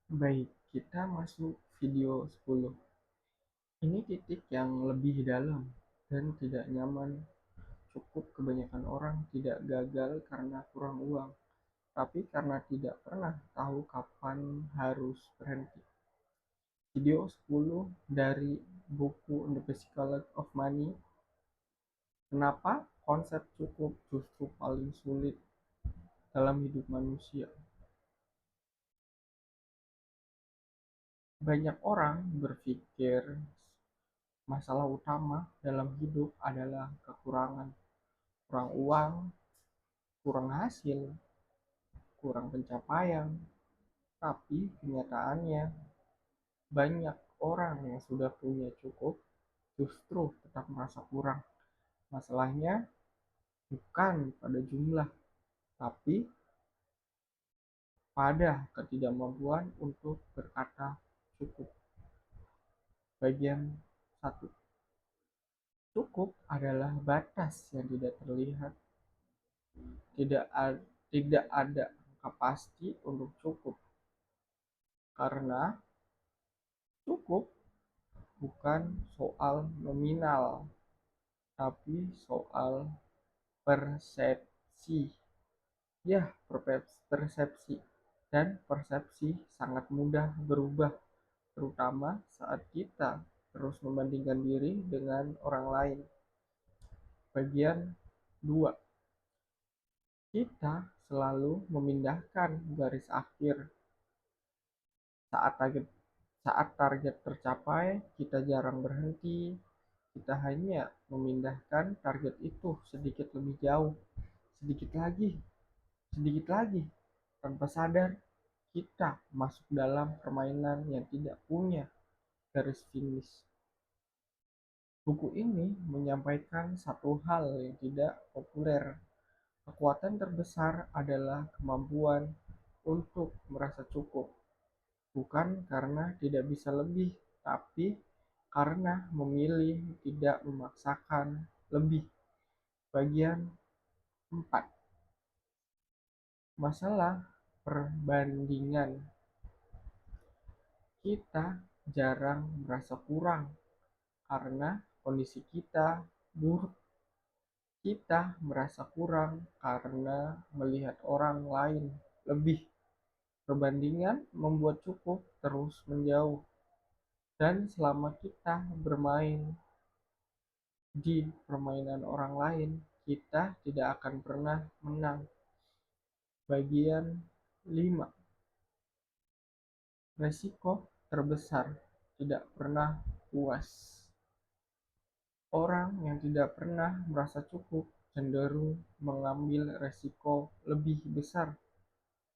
Baik, kita masuk video 10. Ini titik yang lebih dalam dan tidak nyaman. Cukup kebanyakan orang tidak gagal karena kurang uang, tapi karena tidak pernah tahu kapan harus berhenti. Video 10 dari buku The Psychology of Money. Kenapa konsep cukup justru paling sulit dalam hidup manusia? Banyak orang berpikir masalah utama dalam hidup adalah kekurangan, kurang uang, kurang hasil, kurang pencapaian. Tapi kenyataannya banyak orang yang sudah punya cukup justru tetap merasa kurang. Masalahnya bukan pada jumlah, tapi pada ketidakmampuan untuk berkata cukup. Bagian satu, cukup adalah batas yang tidak terlihat. Tidak ada angka pasti untuk cukup, karena cukup bukan soal nominal, tapi soal persepsi. Ya, persepsi. Dan persepsi sangat mudah berubah, terutama saat kita terus membandingkan diri dengan orang lain. Bagian 2. Kita selalu memindahkan garis akhir. Saat target tercapai, kita jarang berhenti. Kita hanya memindahkan target itu sedikit lebih jauh, sedikit lagi. Tanpa sadar, kita masuk dalam permainan yang tidak punya garis finish. Buku ini menyampaikan satu hal yang tidak populer. Kekuatan terbesar adalah kemampuan untuk merasa cukup. Bukan karena tidak bisa lebih, tapi karena memilih tidak memaksakan lebih. Bagian 4. Masalah perbandingan. Kita jarang merasa kurang karena kondisi kita buruk. Kita merasa kurang karena melihat orang lain lebih. Perbandingan membuat cukup terus menjauh. Dan selama kita bermain di permainan orang lain, kita tidak akan pernah menang. Bagian 5. Resiko terbesar tidak pernah puas. Orang yang tidak pernah merasa cukup cenderung mengambil resiko lebih besar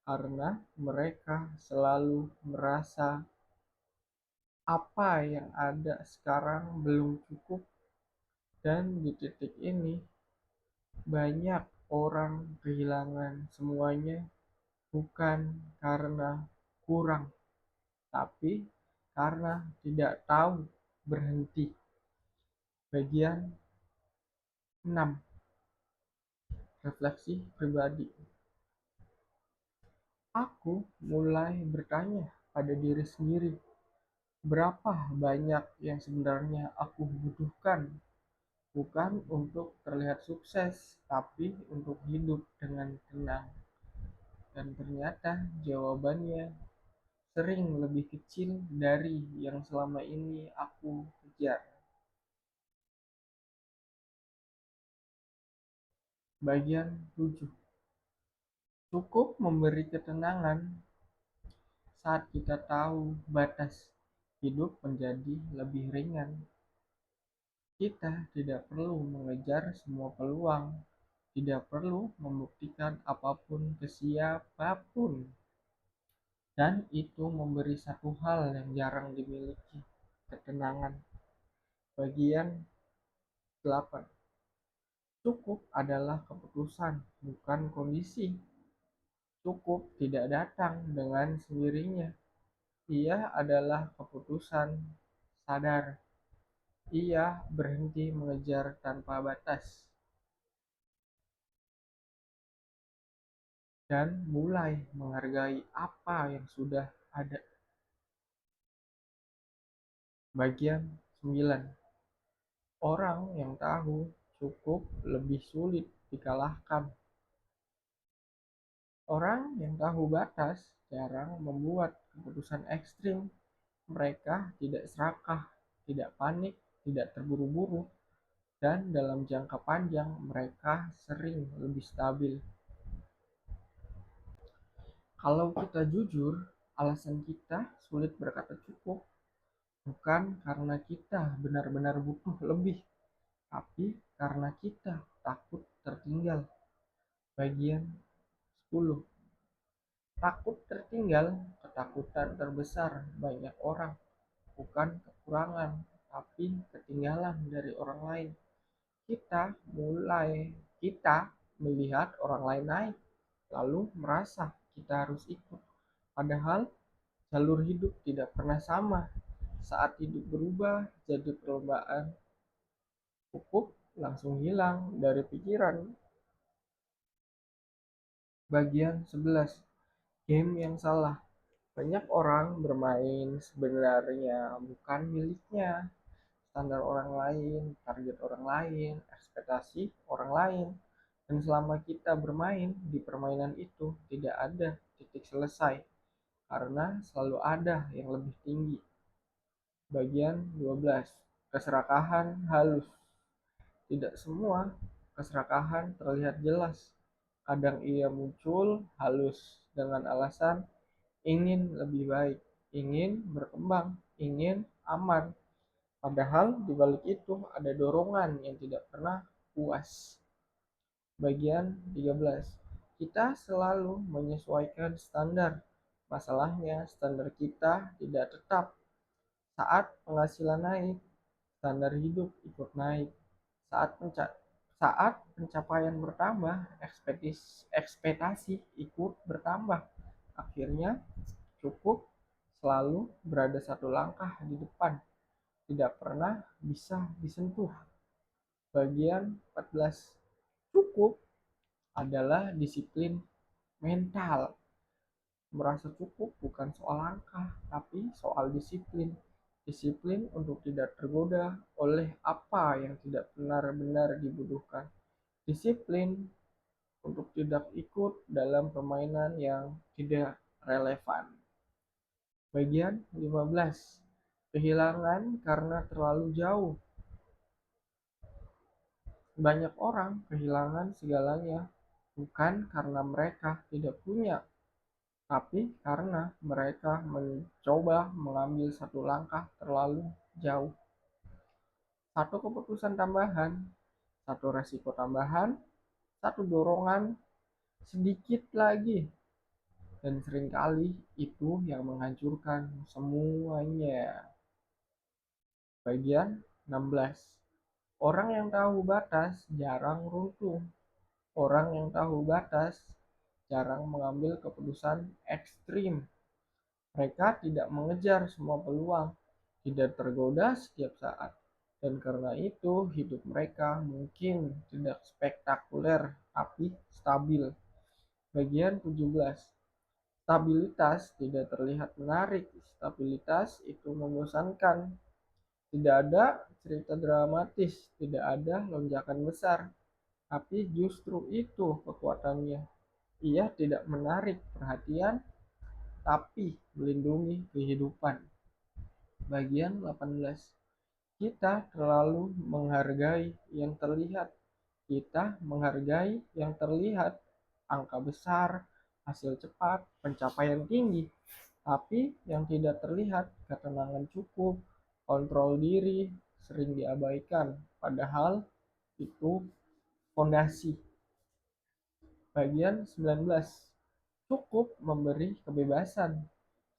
karena mereka selalu merasa apa yang ada sekarang belum cukup. Dan di titik ini banyak orang kehilangan semuanya bukan karena kurang, tapi karena tidak tahu berhenti. Bagian 6. Refleksi pribadi. Aku mulai bertanya pada diri sendiri, berapa banyak yang sebenarnya aku butuhkan, bukan untuk terlihat sukses, tapi untuk hidup dengan tenang. Dan ternyata jawabannya sering lebih kecil dari yang selama ini aku kejar. Bagian 7. Cukup memberi ketenangan. Saat kita tahu batas, hidup menjadi lebih ringan. Kita tidak perlu mengejar semua peluang, tidak perlu membuktikan apapun ke siapapun. Dan itu memberi satu hal yang jarang dimiliki, ketenangan. Bagian 8. Cukup adalah keputusan, bukan kondisi. Cukup tidak datang dengan sendirinya. Ia adalah keputusan sadar. Ia berhenti mengejar tanpa batas dan mulai menghargai apa yang sudah ada. Bagian 9. Orang yang tahu cukup lebih sulit dikalahkan. Orang yang tahu batas jarang membuat keputusan ekstrim. Mereka tidak serakah, tidak panik, tidak terburu-buru, dan dalam jangka panjang mereka sering lebih stabil. Kalau kita jujur, alasan kita sulit berkata cukup bukan karena kita benar-benar butuh lebih, tapi karena kita takut tertinggal. Bagian 10. Takut tertinggal, ketakutan terbesar banyak orang, bukan kekurangan, tapi ketinggalan dari orang lain. Kita melihat orang lain naik, lalu merasa kita harus ikut. Padahal jalur hidup tidak pernah sama. Saat hidup berubah jadi perlombaan, cukup langsung hilang dari pikiran. Bagian 11. Game yang salah. Banyak orang bermain sebenarnya bukan miliknya. Standar orang lain, target orang lain, ekspektasi orang lain. Dan selama kita bermain di permainan itu tidak ada titik selesai karena selalu ada yang lebih tinggi. Bagian 12. Keserakahan halus. Tidak semua keserakahan terlihat jelas. Kadang ia muncul halus dengan alasan ingin lebih baik, ingin berkembang, ingin aman. Padahal di balik itu ada dorongan yang tidak pernah puas. Bagian 13. Kita selalu menyesuaikan standar. Masalahnya standar kita tidak tetap. Saat penghasilan naik, standar hidup ikut naik. Saat pencapaian bertambah, ekspektasi ikut bertambah. Akhirnya cukup selalu berada satu langkah di depan, tidak pernah bisa disentuh. Bagian 14. Cukup adalah disiplin mental. Merasa cukup bukan soal angka, tapi soal disiplin. Disiplin untuk tidak tergoda oleh apa yang tidak benar-benar dibutuhkan. Disiplin untuk tidak ikut dalam permainan yang tidak relevan. Bagian 15. Kehilangan karena terlalu jauh. Banyak orang kehilangan segalanya bukan karena mereka tidak punya, tapi karena mereka mencoba mengambil satu langkah terlalu jauh. Satu keputusan tambahan, satu resiko tambahan, satu dorongan sedikit lagi. Dan seringkali itu yang menghancurkan semuanya. Bagian 16. Orang yang tahu batas jarang runtuh. Orang yang tahu batas jarang mengambil keputusan ekstrim. Mereka tidak mengejar semua peluang, tidak tergoda setiap saat. Dan karena itu hidup mereka mungkin tidak spektakuler, tapi stabil. Bagian 17. Stabilitas tidak terlihat menarik. Stabilitas itu membosankan. Tidak ada cerita dramatis, tidak ada lonjakan besar. Tapi justru itu kekuatannya. Ia tidak menarik perhatian, tapi melindungi kehidupan. Bagian 18. Kita terlalu menghargai yang terlihat. Kita menghargai yang terlihat. Angka besar, hasil cepat, pencapaian tinggi. Tapi yang tidak terlihat, ketenangan cukup, kontrol diri sering diabaikan. Padahal itu fondasi. Bagian 19. Cukup memberi kebebasan.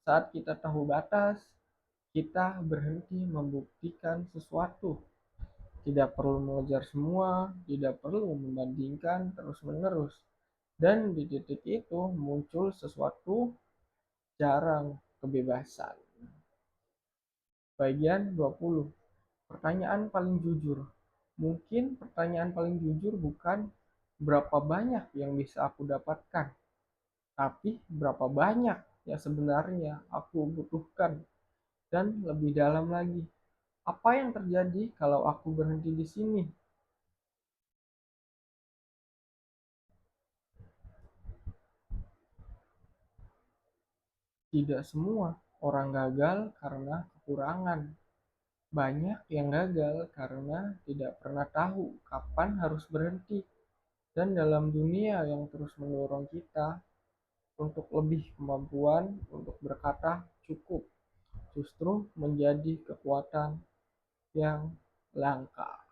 Saat kita tahu batas, kita berhenti membuktikan sesuatu. Tidak perlu mengejar semua, tidak perlu membandingkan terus-menerus. Dan di titik itu muncul sesuatu jarang kebebasan. Bagian 20. Pertanyaan paling jujur. Mungkin pertanyaan paling jujur bukan berapa banyak yang bisa aku dapatkan, tapi berapa banyak yang sebenarnya aku butuhkan. Dan lebih dalam lagi, Apa yang terjadi kalau aku berhenti di sini? Tidak semua orang gagal karena kekurangan. Banyak yang gagal karena tidak pernah tahu kapan harus berhenti. Dan dalam dunia yang terus mendorong kita untuk lebih kemampuan untuk berkata cukup, justru menjadi kekuatan yang langka.